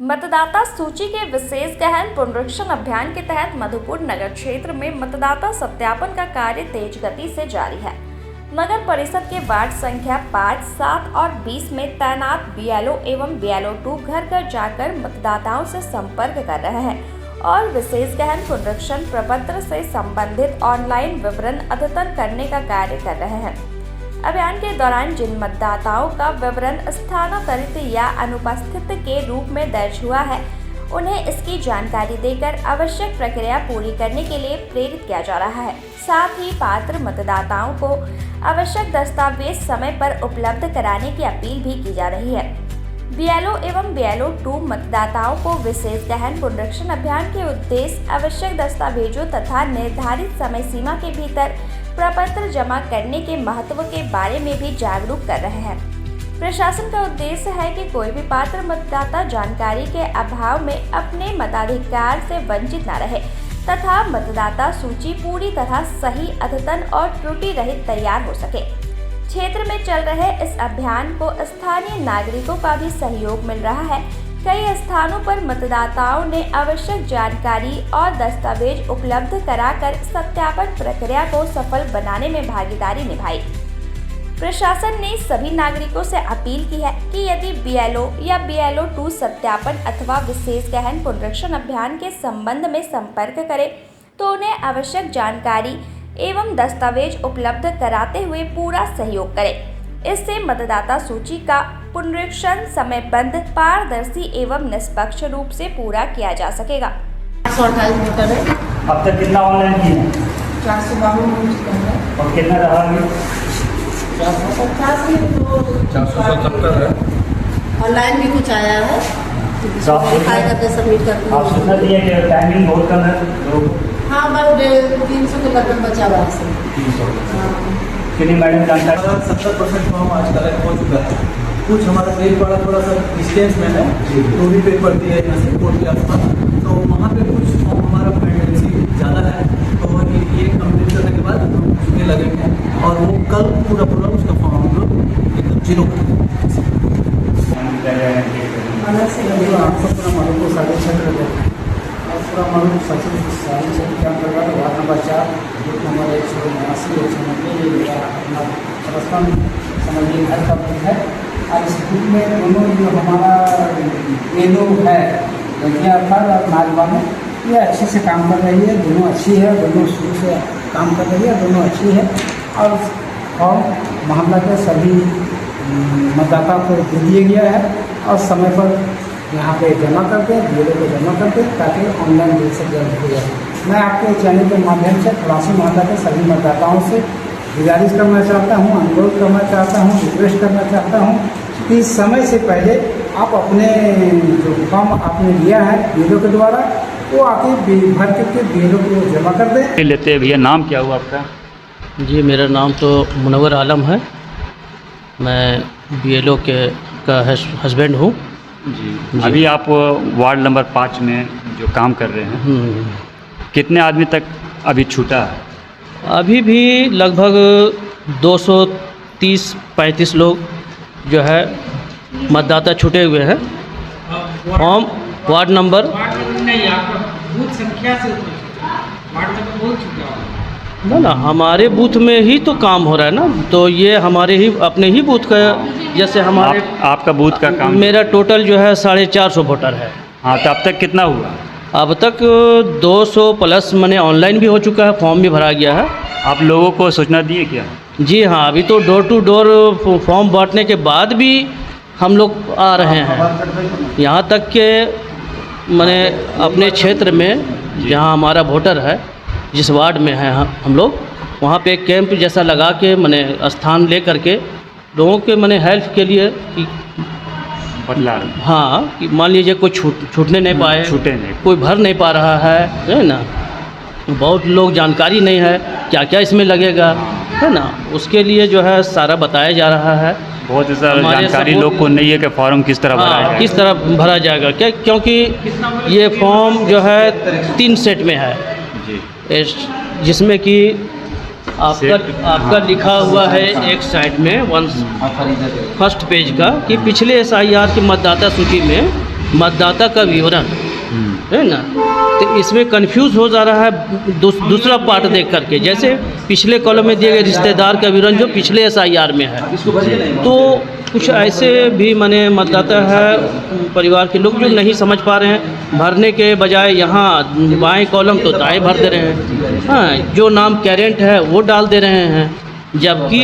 मतदाता सूची के विशेष गहन पुनरीक्षण अभियान के तहत मधुपुर नगर क्षेत्र में मतदाता सत्यापन का कार्य तेज गति से जारी है। नगर परिषद के वार्ड संख्या 5, 7 और 20 में तैनात BLO एवं BLO 2 घर घर जाकर मतदाताओं से संपर्क कर रहे हैं और विशेष गहन पुनरीक्षण प्रपत्र से संबंधित ऑनलाइन विवरण अद्यतन करने का कार्य कर रहे हैं। अभियान के दौरान जिन मतदाताओं का विवरण स्थानांतरित या अनुपस्थित के रूप में दर्ज हुआ है, उन्हें इसकी जानकारी देकर आवश्यक प्रक्रिया पूरी करने के लिए प्रेरित किया जा रहा है। साथ ही पात्र मतदाताओं को आवश्यक दस्तावेज समय पर उपलब्ध कराने की अपील भी की जा रही है। BLO एवं BLO 2 मतदाताओं को विशेष गहन पुनरीक्षण अभियान के उद्देश्य आवश्यक दस्तावेजों तथा निर्धारित समय सीमा के भीतर प्रपत्र जमा करने के महत्व के बारे में भी जागरूक कर रहे हैं। प्रशासन का उद्देश्य है कि कोई भी पात्र मतदाता जानकारी के अभाव में अपने मताधिकार से वंचित न रहे तथा मतदाता सूची पूरी तरह सही, अद्यतन और त्रुटि रहित तैयार हो सके। क्षेत्र में चल रहे इस अभियान को स्थानीय नागरिकों का भी सहयोग मिल रहा है। कई स्थानों पर मतदाताओं ने आवश्यक जानकारी और दस्तावेज उपलब्ध कराकर सत्यापन प्रक्रिया को सफल बनाने में भागीदारी निभाई। प्रशासन ने सभी नागरिकों से अपील की है कि यदि BLO या BLO 2 सत्यापन अथवा विशेष गहन पुनरीक्षण अभियान के संबंध में संपर्क करें तो उन्हें आवश्यक जानकारी एवं दस्तावेज उपलब्ध कराते हुए पूरा सहयोग करें। इससे मतदाता सूची का पुनरीक्षण समयबद्ध, पारदर्शी एवं निष्पक्ष रूप से पूरा किया जा सकेगा। 428 वोटर है। अब तक कितना ऑनलाइन किया है? 452 और कितना रहा अभी? 477 है। ऑनलाइन भी कुछ आया है, करके सबमिट करके। आप सूचना दिए कि टाइमिंग बहुत कम है। हाँ, बस 300 के लगभग बचा हुआ है। 300 कितनी मैडम जानकारी? 70% फॉर्म आज कलेक्ट हो चुका है। कुछ हमारा पेज वाला थोड़ा सा डिस्टेंस में है, तो भी पेज पड़ती है यहाँ से कोर्ट के आसपास, तो वहाँ पे कुछ फॉर्म हमारा पेंडेंसी ज़्यादा है, तो ये कंप्लीट करने के बाद हम लोग उसमें लगेंगे और वो कल पूरा उसका फॉर्म हम लोग एकदम 0 कर देंगे। आपको पूरा मधुपुर साढ़े क्षेत्र है और पूरा मधुपुर सचिव साढ़े क्षेत्र के अंतर्गत वार्ड नंबर 4, बूथ नंबर 189, 190 अपना प्रस्थान समझिए घर का बूथ है। और इस बूथ में दोनों जो हमारा BLO है, लड़कियाँ अर्थात और नौजवान, ये अच्छे से काम कर रही है। दोनों अच्छी है, दोनों शुरू से काम कर रही है, दोनों अच्छी है। और मोहल्ला के सभी मतदाता को दे दिया गया है और समय पर यहाँ पे जमा कर दें, BLO को जमा कर दें ताकि ऑनलाइन जल्द से जल्द हो जाए। मैं आपके चैनल के माध्यम से खलासी मोहल्ला के सभी मतदाताओं से गुजारिश करना चाहता हूँ, अनुरोध करना चाहता हूँ, रिक्वेस्ट करना चाहता हूँ कि समय से पहले आप अपने जो फॉर्म आपने लिया है BLO के द्वारा, वो आके भर करके BLO को जमा कर दें। लेते भैया, नाम क्या हुआ आपका? जी, मेरा नाम तो मुनव्वर आलम है। मैं BLO का हस्बैंड हूँ। जी। अभी आप वार्ड नंबर 5 में जो काम कर रहे हैं, कितने आदमी तक अभी छूटा है? अभी भी लगभग 230-35 लोग जो है मतदाता छूटे हुए हैं। फॉर्म वार्ड नंबर बूथ संख्या से वार्ड नंबर बहुत छूटा ना हमारे बूथ में ही तो काम हो रहा है ना, तो ये हमारे ही अपने ही बूथ का, जैसे हमारे आपका बूथ का काम? मेरा टोटल जो है 450 वोटर है। हाँ, तो अब तक कितना हुआ? अब तक 200 प्लस मैंने ऑनलाइन भी हो चुका है, फॉर्म भी भरा गया है। आप लोगों को सूचना दिए क्या? जी हाँ, अभी तो डोर टू डोर फॉर्म बांटने के बाद भी हम लोग आ रहे हैं। यहाँ तक कि मैंने अपने क्षेत्र में जहाँ हमारा वोटर है, जिस वार्ड में है हम लोग, वहाँ पे एक कैंप जैसा लगा के मैंने स्थान ले करके लोगों के मैंने हेल्प के लिए कि बदला, हाँ, कि मान लीजिए कोई छूटने नहीं पाए, छूटे नहीं, कोई भर नहीं पा रहा है ना, बहुत लोग जानकारी नहीं है क्या क्या इसमें लगेगा, है ना, उसके लिए जो है सारा बताया जा रहा है। बहुत ज़्यादा जानकारी लोग को नहीं है कि फॉर्म किस तरह भरा जाएगा, किस तरह भरा जाएगा क्या, क्योंकि ये फॉर्म जो है 3 सेट में है जी, जिसमें कि आपका लिखा हुआ है एक साइड में फर्स्ट पेज का कि पिछले SIR की मतदाता सूची में मतदाता का विवरण है ना, तो इसमें कंफ्यूज हो जा रहा है दूसरा पार्ट देख करके। जैसे पिछले कॉलम में दिए गए रिश्तेदार का विवरण जो पिछले SIR में है, तो कुछ ऐसे भी माने मतदाता है परिवार के लोग जो नहीं समझ पा रहे हैं, भरने के बजाय यहाँ बाएं कॉलम तो दाएं भर दे रहे हैं। हाँ, जो नाम कैरेंट है वो डाल दे रहे हैं, जबकि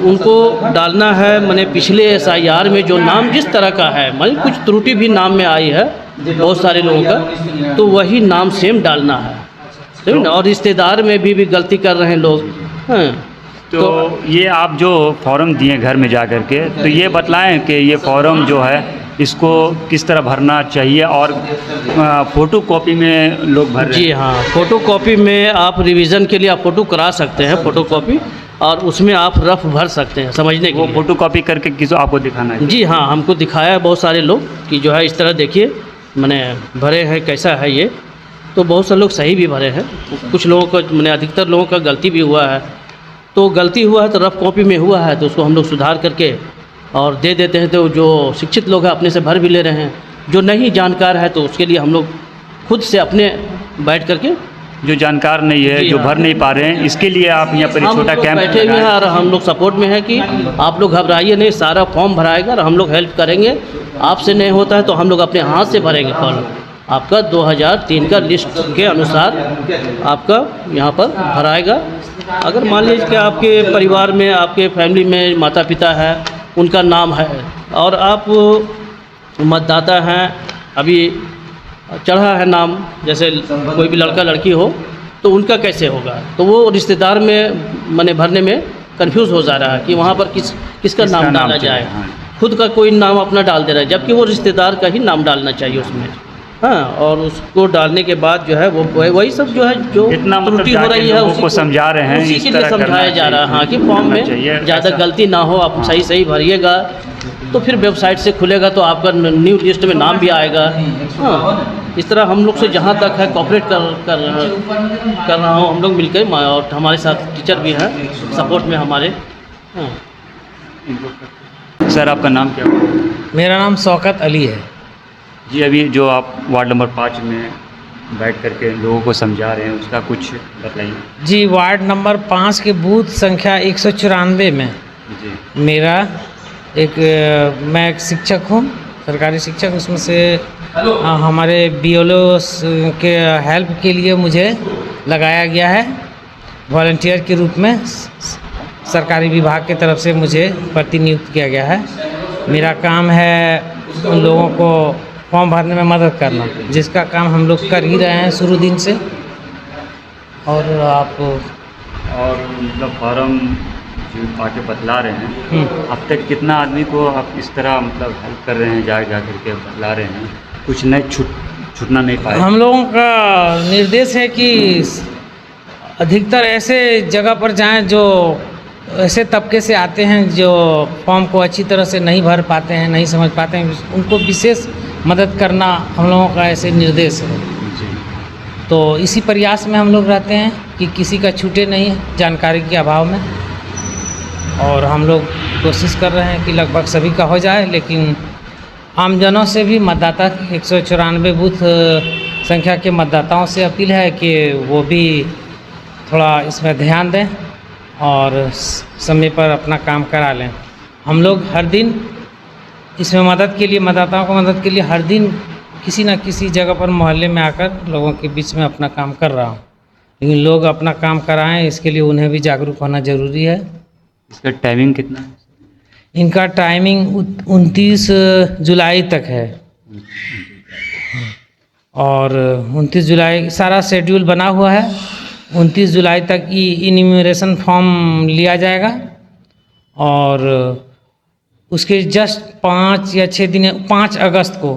उनको डालना है माने पिछले SIR में जो नाम जिस तरह का है, माने कुछ त्रुटि भी नाम में आई है बहुत सारे लोगों का, तो वही नाम सेम डालना है, समझ ना। और रिश्तेदार में भी गलती कर रहे हैं लोग। हाँ, तो ये आप जो फॉर्म दिए घर में जा कर के, तो ये बतलाएं कि ये फॉर्म जो है इसको किस तरह भरना चाहिए, और फ़ोटो कॉपी में लोग भर रहे हैं। जी हाँ, फ़ोटो कॉपी में आप रिवीजन के लिए आप फ़ोटो करा सकते हैं, फ़ोटो कॉपी, और उसमें आप रफ भर सकते हैं समझने के वो लिए। फ़ोटो कॉपी करके किसी आपको दिखाना है? जी हाँ, हमको दिखाया है बहुत सारे लोग कि जो है इस तरह देखिए मैंने भरे हैं, कैसा है ये। तो बहुत सारे लोग सही भी भरे हैं, कुछ लोगों को मैंने अधिकतर लोगों का गलती भी हुआ है। तो गलती हुआ है तो रफ कॉपी में हुआ है तो उसको हम लोग सुधार करके और दे देते हैं। तो जो शिक्षित लोग हैं अपने से भर भी ले रहे हैं, जो नहीं जानकार है तो उसके लिए हम लोग खुद से अपने बैठ करके, जो जानकार नहीं है, जो भर नहीं पा रहे हैं, इसके लिए आप यहाँ पर छोटा कैंप बैठे हुए हैं और हम लोग सपोर्ट में हैं कि आप लोग घबराइए नहीं, सारा फॉर्म भराएगा और हम लोग हेल्प करेंगे। आपसे नहीं होता है तो हम लोग अपने हाथ से भरेंगे फॉर्म। आपका 2003 का लिस्ट के अनुसार आपका यहाँ पर भराएगा। अगर मान लीजिए कि आपके परिवार में, आपके फैमिली में माता पिता है, उनका नाम है और आप मतदाता हैं, अभी चढ़ा है नाम, जैसे कोई भी लड़का लड़की हो तो उनका कैसे होगा, तो वो रिश्तेदार में मैंने भरने में कंफ्यूज हो जा रहा है कि वहाँ पर किसका नाम डाला जाए। हाँ। खुद का कोई नाम अपना डाल दे रहा है, जबकि वो रिश्तेदार का ही नाम डालना चाहिए उसमें। हाँ, और उसको डालने के बाद जो है वो वही सब जो है जो इतना मतलब त्रुटि हो जाके रही है लोगों को समझा रहे हैं, उसी इस के लिए तरह करना समझाया जा रहा है। हाँ, कि फॉर्म में चाहिए, ज़्यादा ऐसा। गलती ना हो, आप सही भरिएगा तो फिर वेबसाइट से खुलेगा तो आपका न्यू लिस्ट में नाम भी आएगा। हाँ, इस तरह हम लोग से जहाँ तक है कॉपरेट कर रहा हूँ हम लोग मिलकर, और हमारे साथ टीचर भी हैं सपोर्ट में हमारे। हाँ। सर आपका नाम क्या है? मेरा नाम शौकत अली है। जी, अभी जो आप वार्ड नंबर 5 में बैठ करके लोगों को समझा रहे हैं उसका कुछ बताइए। जी, वार्ड नंबर 5 के बूथ संख्या 194 में जी मेरा मैं एक शिक्षक हूँ, सरकारी शिक्षक। उसमें से हमारे BLO के हेल्प के लिए मुझे लगाया गया है वॉलंटियर के रूप में। सरकारी विभाग की तरफ से मुझे प्रतिनियुक्त किया गया है। मेरा काम है उन लोगों को फॉर्म भरने में मदद करना, जिसका काम हम लोग कर ही रहे हैं शुरू दिन से। और आप मतलब फॉर्म जो आके बतला रहे हैं, अब तक कितना आदमी को आप इस तरह मतलब हेल्प कर रहे हैं, जा करके बतला रहे हैं, कुछ नहीं छूटना नहीं पाए? हम लोगों का निर्देश है कि अधिकतर ऐसे जगह पर जाएं जो ऐसे तबके से आते हैं जो फॉर्म को अच्छी तरह से नहीं भर पाते हैं, नहीं समझ पाते हैं, उनको विशेष मदद करना हम लोगों का ऐसे निर्देश है। तो इसी प्रयास में हम लोग रहते हैं कि किसी का छूटे नहीं जानकारी के अभाव में, और हम लोग कोशिश कर रहे हैं कि लगभग सभी का हो जाए। लेकिन आमजनों से भी, मतदाता 194 बूथ संख्या के मतदाताओं से अपील है कि वो भी थोड़ा इसमें ध्यान दें और समय पर अपना काम करा लें। हम लोग हर दिन इसमें मदद के लिए, मतदाताओं को मदद के लिए हर दिन किसी न किसी जगह पर मोहल्ले में आकर लोगों के बीच में अपना काम कर रहा हूँ। लेकिन लोग अपना काम कराएं, इसके लिए उन्हें भी जागरूक होना ज़रूरी है। इसका टाइमिंग कितना है? इनका टाइमिंग 29 जुलाई तक है, और 29 जुलाई सारा शेड्यूल बना हुआ है। 29 जुलाई तक इन्यूमरेशन फॉर्म लिया जाएगा, और उसके जस्ट 5 या 6 दिन, 5 अगस्त को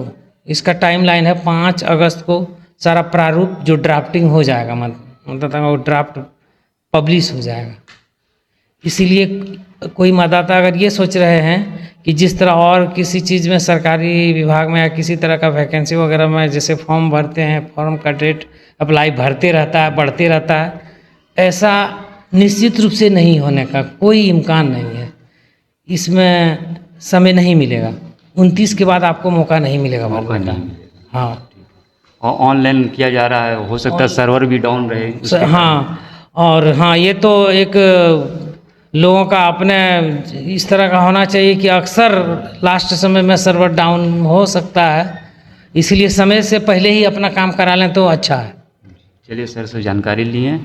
इसका टाइमलाइन है। 5 अगस्त को सारा प्रारूप जो ड्राफ्टिंग हो जाएगा, मतलब वो ड्राफ्ट पब्लिश हो जाएगा। इसीलिए कोई मतदाता अगर ये सोच रहे हैं कि जिस तरह और किसी चीज़ में सरकारी विभाग में या किसी तरह का वैकेंसी वगैरह में जैसे फॉर्म भरते हैं, फॉर्म का डेट अप्लाई भरते रहता है, बढ़ते रहता है, ऐसा निश्चित रूप से नहीं होने का कोई इम्कान नहीं है। इसमें समय नहीं मिलेगा। 29 के बाद आपको मौका नहीं मिलेगा मौका भरने का। नहीं मिलेगा। हाँ और ऑनलाइन किया जा रहा है, हो सकता है सर्वर भी डाउन रहे उसके हाँ, और हाँ ये तो एक लोगों का अपने इस तरह का होना चाहिए कि अक्सर लास्ट समय में सर्वर डाउन हो सकता है, इसलिए समय से पहले ही अपना काम करा लें तो अच्छा है। चलिए सर से जानकारी लिए।